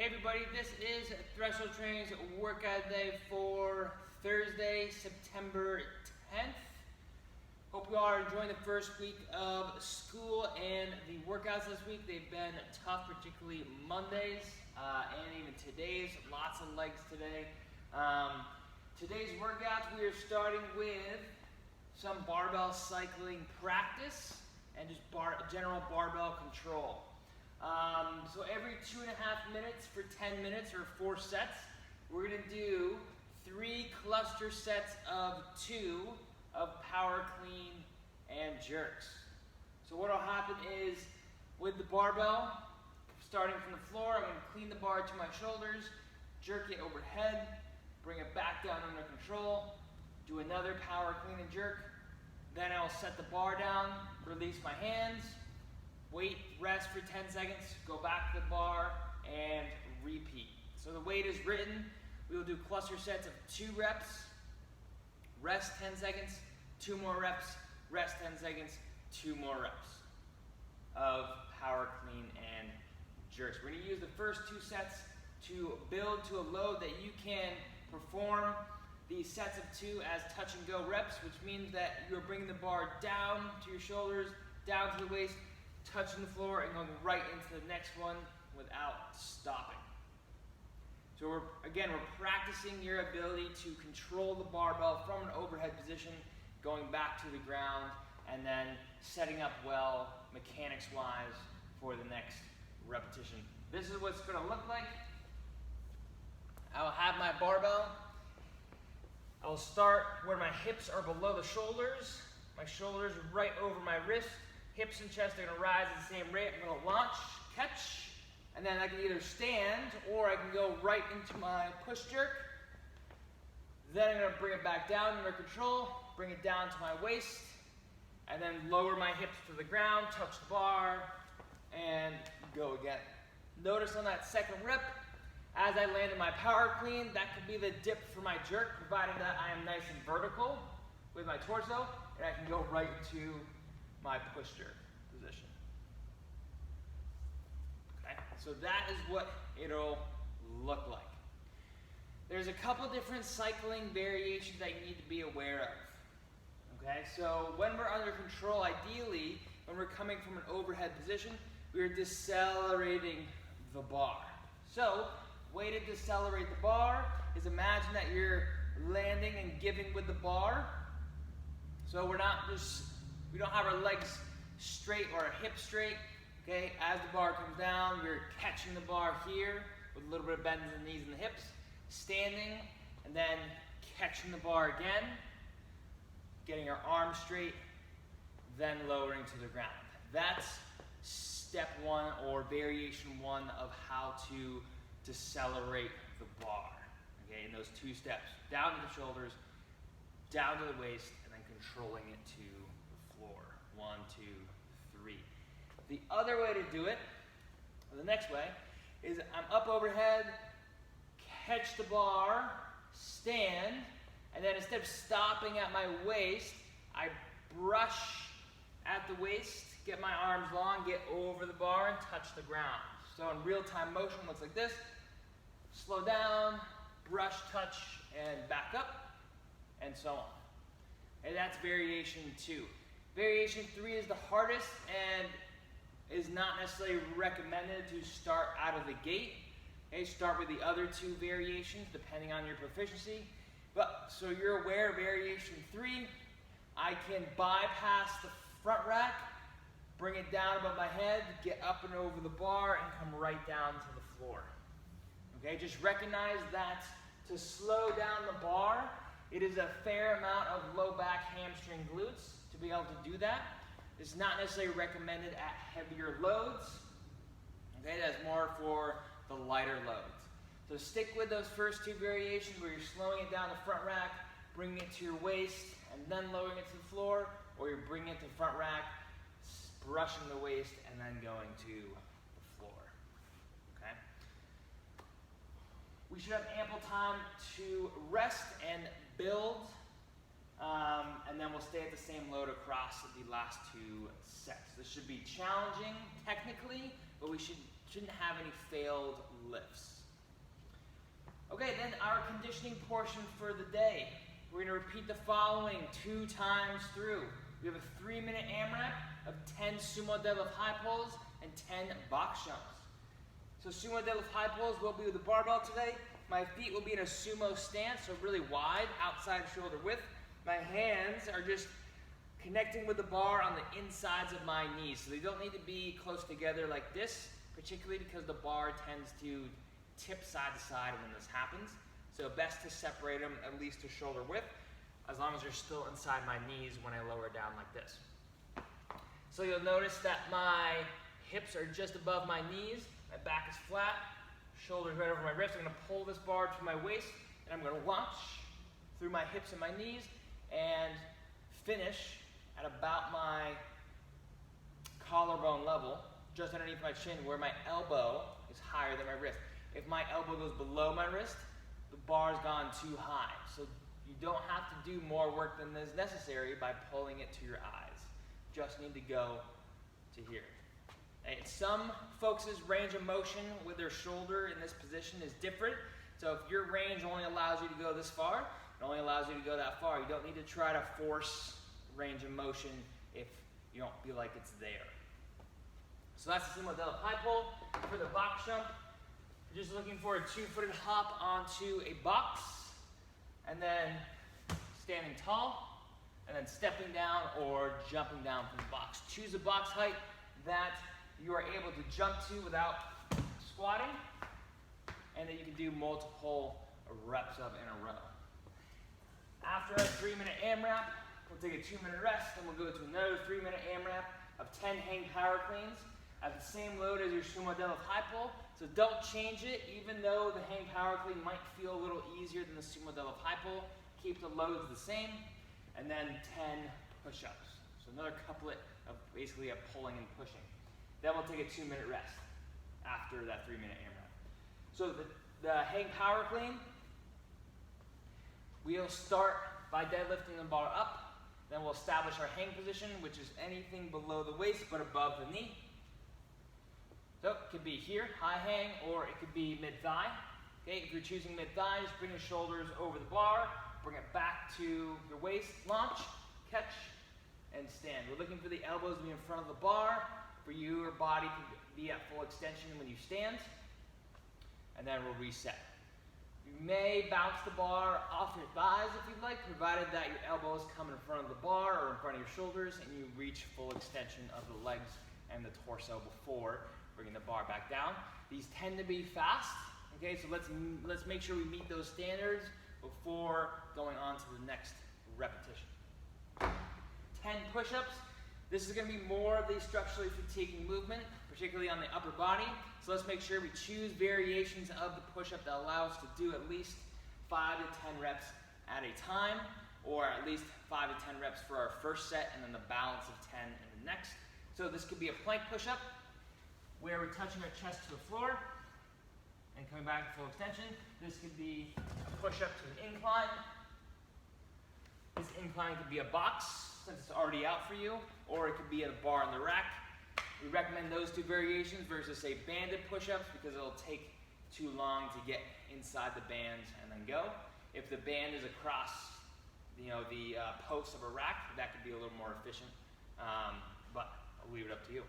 Hey everybody, this is Threshold Training's workout day for Thursday, September 10th. Hope you all are enjoying the first week of school and the workouts this week. They've been tough, particularly Mondays and even today's. Lots of legs today. Today's workouts, we are starting with some barbell cycling practice and just general barbell control. So every 2.5 minutes for 10 minutes or 4 sets, we're going to do 3 cluster sets of 2 of power clean and jerks. So what will happen is with the barbell, starting from the floor, I'm going to clean the bar to my shoulders, jerk it overhead, bring it back down under control, do another power clean and jerk. Then I'll set the bar down, release my hands, wait, rest for 10 seconds, go back to the bar, and repeat. So the weight is written. We will do cluster sets of 2 reps, rest 10 seconds, 2 more reps, rest 10 seconds, 2 more reps of power clean and jerks. We're going to use the first 2 sets to build to a load that you can perform these sets of 2 as touch and go reps, which means that you're bringing the bar down to your shoulders, down to the waist, touching the floor, and going right into the next one without stopping. So we're practicing your ability to control the barbell from an overhead position, going back to the ground, and then setting up well mechanics-wise for the next repetition. This is what it's going to look like. I will have my barbell. I will start where my hips are below the shoulders. My shoulders are right over my wrist. Hips and chest are going to rise at the same rate. I'm going to launch, catch, and then I can either stand or I can go right into my push jerk. Then I'm going to bring it back down under control, bring it down to my waist, and then lower my hips to the ground, touch the bar, and go again. Notice on that second rep, as I land in my power clean, that could be the dip for my jerk, provided that I am nice and vertical with my torso, and I can go right into my push jerk position. Okay, so that is what it'll look like. There's a couple different cycling variations that you need to be aware of. Okay, so when we're under control, ideally, when we're coming from an overhead position, we're decelerating the bar. So, way to decelerate the bar is imagine that you're landing and giving with the bar. So we don't have our legs straight or our hips straight. Okay, as the bar comes down, we're catching the bar here with a little bit of bends in the knees and the hips, standing, and then catching the bar again, getting our arms straight, then lowering to the ground. That's step 1 or variation 1 of how to decelerate the bar. Okay, in those 2 steps, down to the shoulders, down to the waist, and then controlling it to the floor. 1, 2, 3. The other way to do it, or the next way, is I'm up overhead, catch the bar, stand, and then instead of stopping at my waist, I brush at the waist, get my arms long, get over the bar, and touch the ground. So in real-time motion, it looks like this. Slow down, brush, touch, and back up, and so on. And that's variation 2. Variation 3 is the hardest and is not necessarily recommended to start out of the gate. Okay, start with the other 2 variations depending on your proficiency. But so you're aware of variation 3, I can bypass the front rack, bring it down above my head, get up and over the bar, and come right down to the floor. Okay, just recognize that to slow down the bar, it is a fair amount of low back, hamstring, glutes to be able to do that. It's not necessarily recommended at heavier loads. Okay, that's more for the lighter loads. So stick with those first 2 variations where you're slowing it down the front rack, bringing it to your waist, and then lowering it to the floor, or you're bringing it to the front rack, brushing the waist, and then going to the floor. Okay? We should have ample time to rest and build, and then we'll stay at the same load across the last 2 sets. This should be challenging technically, but we shouldn't have any failed lifts. Okay, then our conditioning portion for the day. We're going to repeat the following 2 times through. We have a 3-minute AMRAP of 10 sumo deadlift high pulls and 10 box jumps. So sumo deadlift high pulls will be with the barbell today. My feet will be in a sumo stance, so really wide, outside shoulder width. My hands are just connecting with the bar on the insides of my knees. So they don't need to be close together like this, particularly because the bar tends to tip side to side when this happens. So best to separate them at least to shoulder width, as long as they're still inside my knees when I lower down like this. So you'll notice that my hips are just above my knees, my back is flat, shoulders right over my wrist. I'm going to pull this bar to my waist, and I'm going to launch through my hips and my knees and finish at about my collarbone level, just underneath my chin, where my elbow is higher than my wrist. If my elbow goes below my wrist, the bar's gone too high. So you don't have to do more work than is necessary by pulling it to your eyes. Just need to go to here. And some folks' range of motion with their shoulder in this position is different. So if your range only allows you to go this far, it only allows you to go that far. You don't need to try to force range of motion if you don't feel like it's there. So that's the sumo deadlift high pull. For the box jump, you're just looking for a 2-footed hop onto a box, and then standing tall, and then stepping down or jumping down from the box. Choose a box height that you are able to jump to without squatting, and that you can do multiple reps of in a row. After a 3-minute AMRAP, we'll take a 2-minute rest, and we'll go to another 3-minute AMRAP of 10 hang power cleans at the same load as your sumo deadlift high pull. So don't change it, even though the hang power clean might feel a little easier than the sumo deadlift high pull. Keep the loads the same, and then 10 push-ups. So another couplet of basically a pulling and pushing. Then we'll take a 2-minute rest after that 3-minute AMRAP. So the hang power clean, we'll start by deadlifting the bar up. Then we'll establish our hang position, which is anything below the waist but above the knee. So it could be here, high hang, or it could be mid-thigh. Okay, if you're choosing mid-thigh, just bring your shoulders over the bar, bring it back to your waist, launch, catch, and stand. We're looking for the elbows to be in front of the bar, for your body to be at full extension when you stand, and then we'll reset. You may bounce the bar off your thighs if you'd like, provided that your elbows come in front of the bar or in front of your shoulders, and you reach full extension of the legs and the torso before bringing the bar back down. These tend to be fast, okay, so let's make sure we meet those standards before going on to the next repetition. 10 push-ups. This is going to be more of the structurally fatiguing movement, particularly on the upper body. So let's make sure we choose variations of the push-up that allow us to do at least 5 to 10 reps at a time, or at least 5 to 10 reps for our first set, and then the balance of 10 in the next. So this could be a plank push-up, where we're touching our chest to the floor and coming back to full extension. This could be a push-up to an incline. This incline could be a box, since it's already out for you, or it could be at a bar on the rack. We recommend those 2 variations versus, say, banded push-ups, because it'll take too long to get inside the bands and then go. If the band is across, the posts of a rack, that could be a little more efficient, but I'll leave it up to you.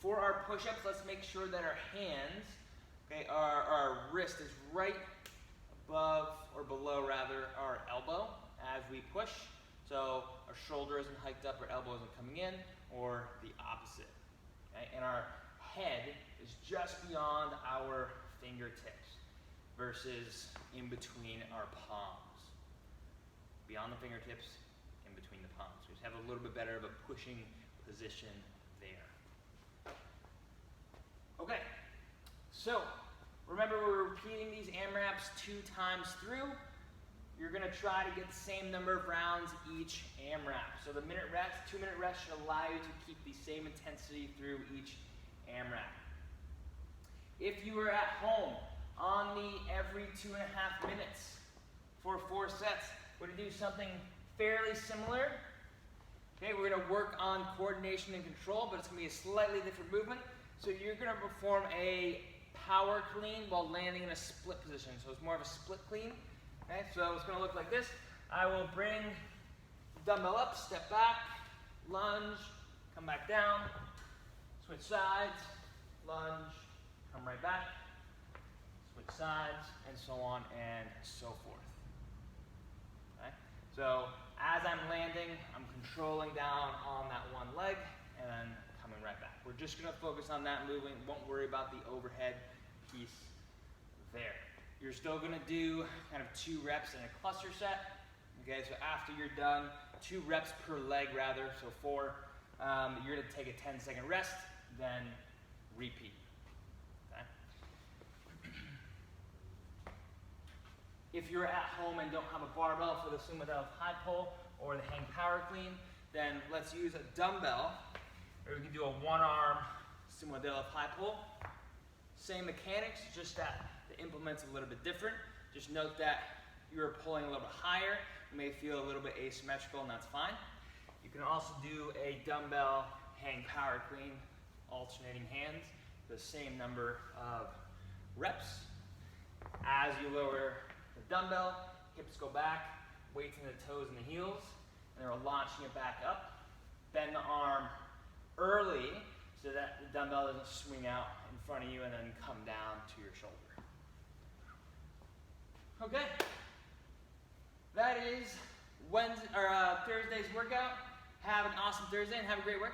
For our push-ups, let's make sure that our hands, okay, our wrist is right above, or below rather, our elbow as we push. So our shoulder isn't hiked up, our elbow isn't coming in, or the opposite. Okay? And our head is just beyond our fingertips versus in between our palms. Beyond the fingertips, in between the palms. We just have a little bit better of a pushing position there. Okay, so remember we're repeating these AMRAPs 2 times through. You're going to try to get the same number of rounds each AMRAP. So the 2-minute rest should allow you to keep the same intensity through each AMRAP. If you are at home on the every 2.5 minutes for 4 sets, we're going to do something fairly similar. Okay, we're going to work on coordination and control, but it's going to be a slightly different movement. So you're gonna perform a power clean while landing in a split position. So it's more of a split clean. Okay, so it's gonna look like this. I will bring the dumbbell up, step back, lunge, come back down, switch sides, lunge, come right back, switch sides, and so on and so forth. Okay? So as I'm landing, I'm controlling down on that one leg and then coming right back. We're just gonna focus on that moving, won't worry about the overhead piece there. You're still gonna do kind of 2 reps in a cluster set. Okay, so after you're done, 2 reps per leg rather, so 4, you're gonna take a 10-second rest, then repeat. Okay? If you're at home and don't have a barbell for the sumo deadlift high pull or the hang power clean, then let's use a dumbbell, or we can do a 1-arm sumo deadlift high pull. Same mechanics, just that the implement's a little bit different. Just note that you're pulling a little bit higher. You may feel a little bit asymmetrical, and that's fine. You can also do a dumbbell hang power clean, alternating hands, the same number of reps. As you lower the dumbbell, hips go back, weights in the toes and the heels, and then we're launching it back up. Bend the arm early so that the dumbbell doesn't swing out in front of you and then come down to your shoulder. Okay, that is Thursday's workout. Have an awesome Thursday and have a great workout.